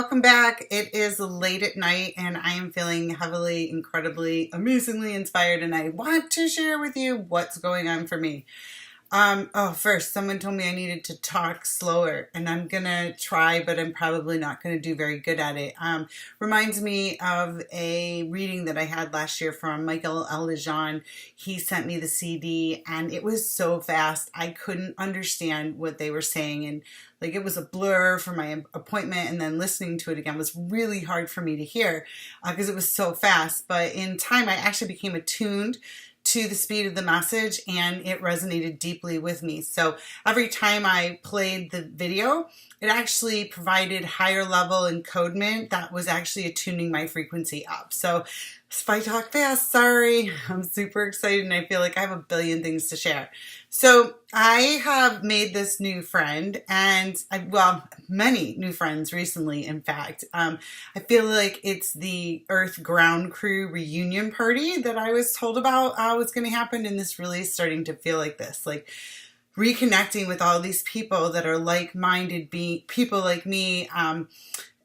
welcome back. It is late at night and I am feeling heavily, incredibly, amazingly inspired, and I want to share with you what's going on for me. First, someone told me I needed to talk slower, and I'm gonna try, but I'm probably not gonna do very good at it. Reminds me of a reading that I had last year from Michael L. Lejeune. He sent me the CD, and it was so fast, I couldn't understand what they were saying, and like it was a blur for my appointment, and then listening to it again was really hard for me to hear because it was so fast. But in time, I actually became attuned to the speed of the message, and it resonated deeply with me. So every time I played the video, it actually provided higher level encodement that was actually attuning my frequency up. So if I talk fast, sorry, I'm super excited and I feel like I have a billion things to share. So I have made this new friend, and many new friends recently, in fact. I feel like it's the Earth Ground Crew reunion party that I was told about was going to happen, and this really is starting to feel like this, like reconnecting with all these people that are like-minded, people like me,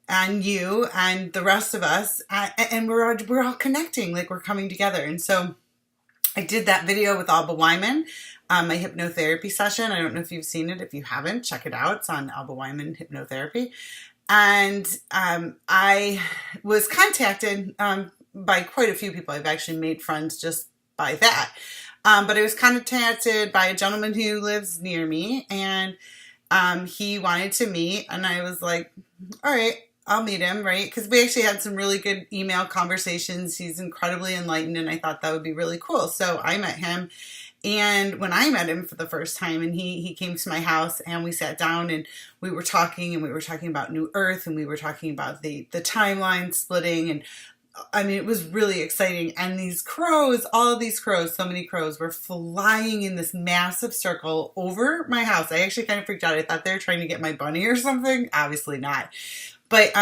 and you and the rest of us, and we're all connecting, like we're coming together. And so I did that video with Alba Wyman, my hypnotherapy session. I don't know if you've seen it. If you haven't, check it out. It's on Alba Wyman Hypnotherapy. And I was contacted by quite a few people. I've actually made friends just by that. But I was contacted by a gentleman who lives near me, and he wanted to meet, and I was like, all right, I'll meet him, right? Because we actually had some really good email conversations. He's incredibly enlightened, and I thought that would be really cool. So I met him, and when I met him for the first time, and he came to my house, and we sat down, and we were talking about New Earth, and we were talking about the timeline splitting, and I mean, it was really exciting. And these crows, all of these crows, so many crows were flying in this massive circle over my house. I actually kind of freaked out. I thought they were trying to get my bunny or something. Obviously not. But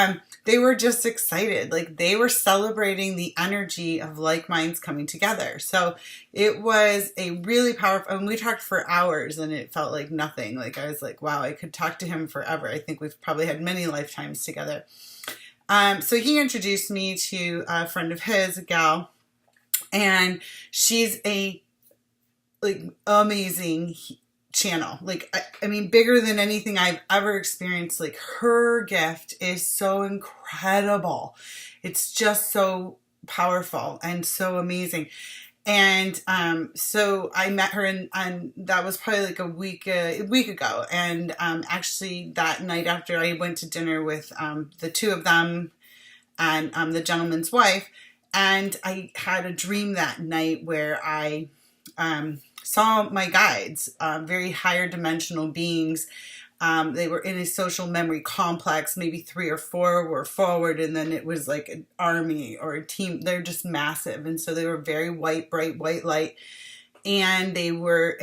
they were just excited. Like they were celebrating the energy of like minds coming together. So it was a really powerful, and we talked for hours, and it felt like nothing. Like I was like, wow, I could talk to him forever. I think we've probably had many lifetimes together. So he introduced me to a friend of his, a gal, and she's a amazing channel. Like, I mean, bigger than anything I've ever experienced. Like her gift is so incredible. It's just so powerful and so amazing. And so I met her, and that was probably like a week ago. And actually that night after, I went to dinner with the two of them and the gentleman's wife. And I had a dream that night where I saw my guides, very higher dimensional beings. They were in a social memory complex. Maybe 3 or 4 were forward, and then it was like an army or a team. They're just massive. And so they were very white, bright white light. And they were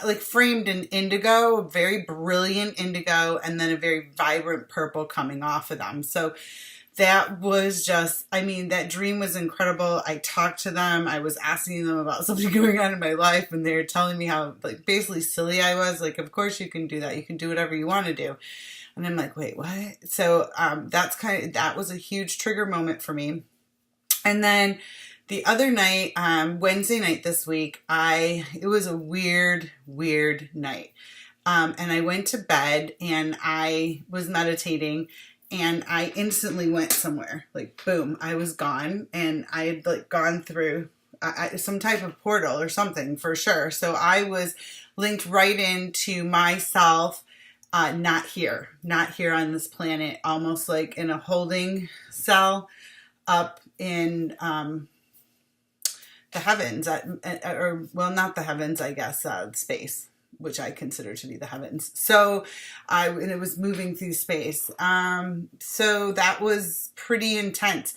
like framed in indigo, very brilliant indigo, and then a very vibrant purple coming off of them. So that was just, I mean, that dream was incredible. I talked to them. I was asking them about something going on in my life, and they were telling me how, like, basically silly I was. Like, of course you can do that. You can do whatever you want to do. And I'm like, wait, what? So that was a huge trigger moment for me. And then the other night, Wednesday night this week, it was a weird night. And I went to bed, and I was meditating, and I instantly went somewhere. Like, boom, I was gone, and I had like gone through some type of portal or something for sure. So I was linked right into myself, not here on this planet, almost like in a holding cell up in the heavens, or well, not the heavens, I guess, space, which I consider to be the heavens. So and it was moving through space. So that was pretty intense.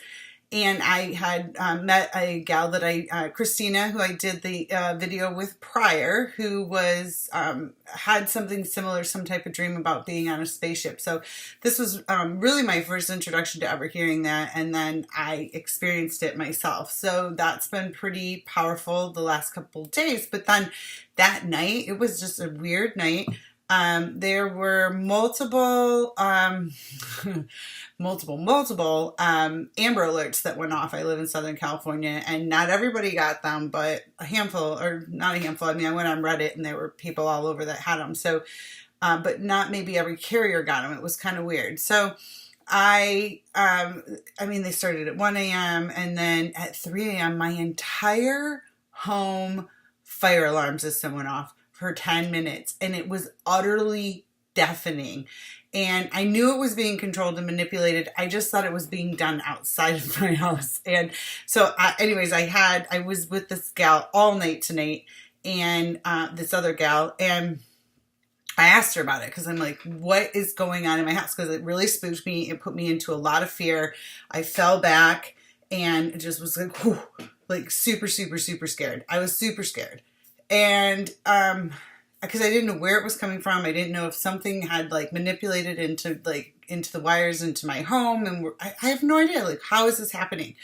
And I had met a gal that Christina, who I did the video with prior, who was had something similar, some type of dream about being on a spaceship. So this was really my first introduction to ever hearing that, and then I experienced it myself. So that's been pretty powerful the last couple of days. But then that night, it was just a weird night. There were multiple, multiple Amber Alerts that went off. I live in Southern California, and not everybody got them, but a handful, or not a handful. I mean, I went on Reddit, and there were people all over that had them. So, but not maybe every carrier got them. It was kind of weird. So I mean, they started at 1 a.m. and then at 3 a.m. my entire home fire alarm system went off for 10 minutes, and it was utterly deafening. And I knew it was being controlled and manipulated. I just thought it was being done outside of my house. And so, anyways, I was with this gal all night tonight, and this other gal, and I asked her about it because I'm like, what is going on in my house? Because it really spooked me. It put me into a lot of fear. I fell back and just was like, whew, like super, super, super scared. I was super scared. And because I didn't know where it was coming from. I didn't know if something had like manipulated into the wires into my home. And I have no idea, like, how is this happening?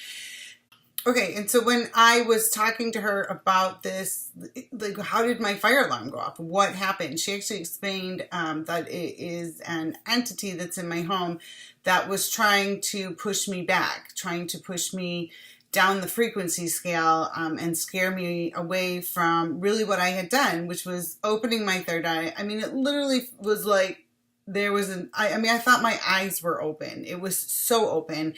Okay, and so when I was talking to her about this, like, how did my fire alarm go off? What happened? She actually explained that it is an entity that's in my home that was trying to push me back, trying to push me down the frequency scale and scare me away from really what I had done, which was opening my third eye. I mean, it literally was like I thought my eyes were open. It was so open,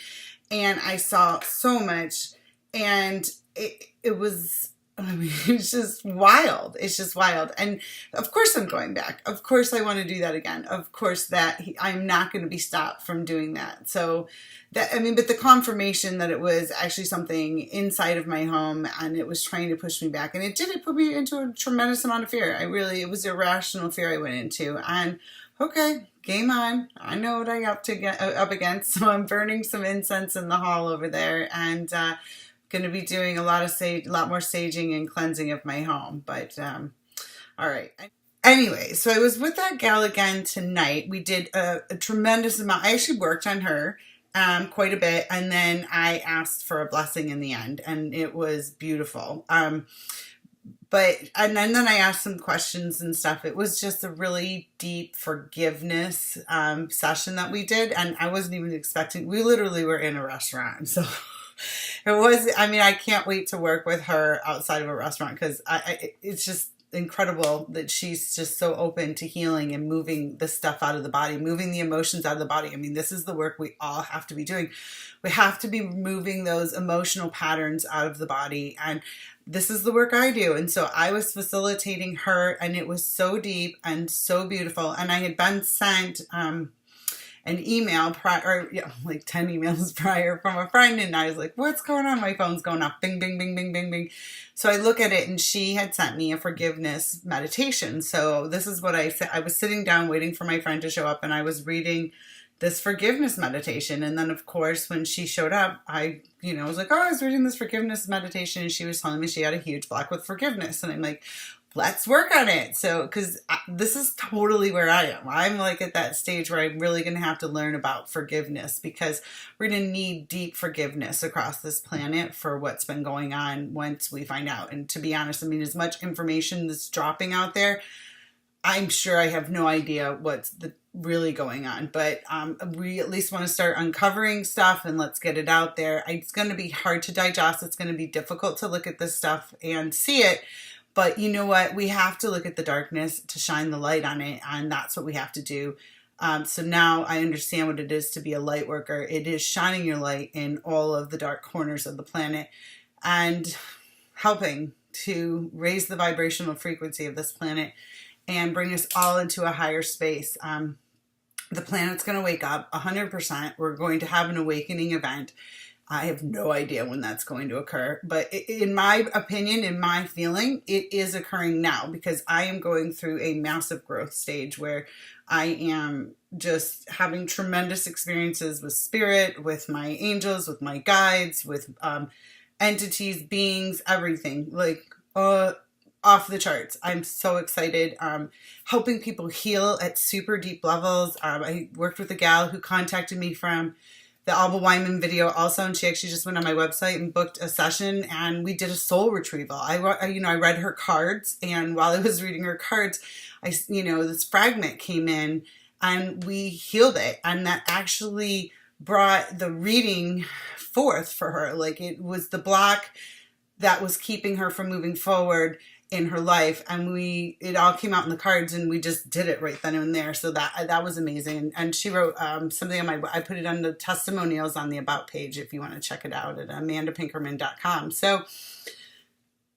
and I saw so much. And it was, I mean, it's just wild. It's just wild. And of course I'm going back. Of course I want to do that again. Of course I'm not going to be stopped from doing that. So but the confirmation that it was actually something inside of my home and it was trying to push me back. And it put me into a tremendous amount of fear. It was irrational fear I went into. And okay, game on. I know what I got to get up against. So I'm burning some incense in the hall over there, and going to be doing a lot more saging and cleansing of my home. But all right. Anyway, so I was with that gal again tonight. We did a tremendous amount. I actually worked on her quite a bit, and then I asked for a blessing in the end, and it was beautiful. And then I asked some questions and stuff. It was just a really deep forgiveness session that we did, and I wasn't even expecting. We literally were in a restaurant, so it was. I mean, I can't wait to work with her outside of a restaurant because it's just incredible that she's just so open to healing and moving the stuff out of the body, moving the emotions out of the body. I mean, this is the work we all have to be doing. We have to be removing those emotional patterns out of the body, and this is the work I do. And so I was facilitating her, and it was so deep and so beautiful. And I had been sent an email prior, like 10 emails prior from a friend, and I was like, what's going on? My phone's going off, bing, bing, bing, bing, bing, bing. So I look at it, and she had sent me a forgiveness meditation. So this is what I said. I was sitting down waiting for my friend to show up, and I was reading this forgiveness meditation. And then of course, when she showed up, I was like, oh, I was reading this forgiveness meditation, and she was telling me she had a huge block with forgiveness. And I'm like, let's work on it. So, because this is totally where I am. I'm like at that stage where I'm really going to have to learn about forgiveness, because we're going to need deep forgiveness across this planet for what's been going on once we find out. And to be honest, I mean, as much information that's dropping out there, I'm sure I have no idea what's really going on, but we at least want to start uncovering stuff, and let's get it out there. It's going to be hard to digest. It's going to be difficult to look at this stuff and see it. But you know what? We have to look at the darkness to shine the light on it, and that's what we have to do. So now I understand what it is to be a light worker. It is shining your light in all of the dark corners of the planet and helping to raise the vibrational frequency of this planet and bring us all into a higher space. The planet's going to wake up 100%. We're going to have an awakening event. I have no idea when that's going to occur, but in my opinion, in my feeling, it is occurring now, because I am going through a massive growth stage where I am just having tremendous experiences with spirit, with my angels, with my guides, with entities, beings, everything, like off the charts. I'm so excited. Helping people heal at super deep levels. I worked with a gal who contacted me from the Alba Wyman video also, and she actually just went on my website and booked a session, and we did a soul retrieval. I read her cards, and while I was reading her cards, this fragment came in, and we healed it, and that actually brought the reading forth for her. Like, it was the block that was keeping her from moving forward in her life, and it all came out in the cards, and we just did it right then and there. So that was amazing. And she wrote something on I put it on the testimonials on the About page if you want to check it out at amandapinkerman.com. So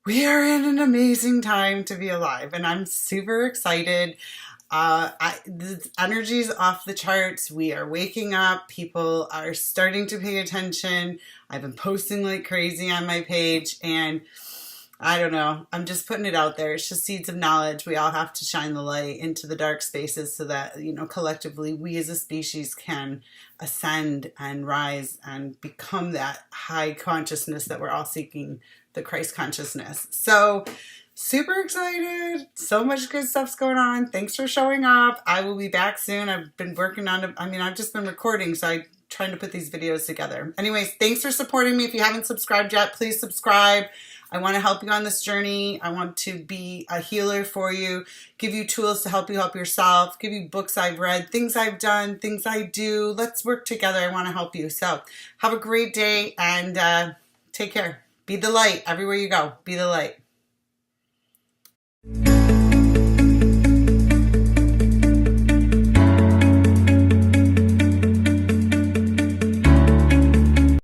we are in an amazing time to be alive, and I'm super excited. The energy's off the charts. We are waking up. People are starting to pay attention. I've been posting like crazy on my page, and I don't know. I'm just putting it out there. It's just seeds of knowledge. We all have to shine the light into the dark spaces so that, collectively we as a species can ascend and rise and become that high consciousness that we're all seeking, the Christ consciousness. So super excited. So much good stuff's going on. Thanks for showing up. I will be back soon. I've been working on it. I've just been recording, so I'm trying to put these videos together. Anyways, thanks for supporting me. If you haven't subscribed yet, please subscribe. I want to help you on this journey. I want to be a healer for you, give you tools to help you help yourself, give you books I've read, things I've done, things I do. Let's work together. I want to help you. So have a great day, and take care. Be the light everywhere you go. Be the light.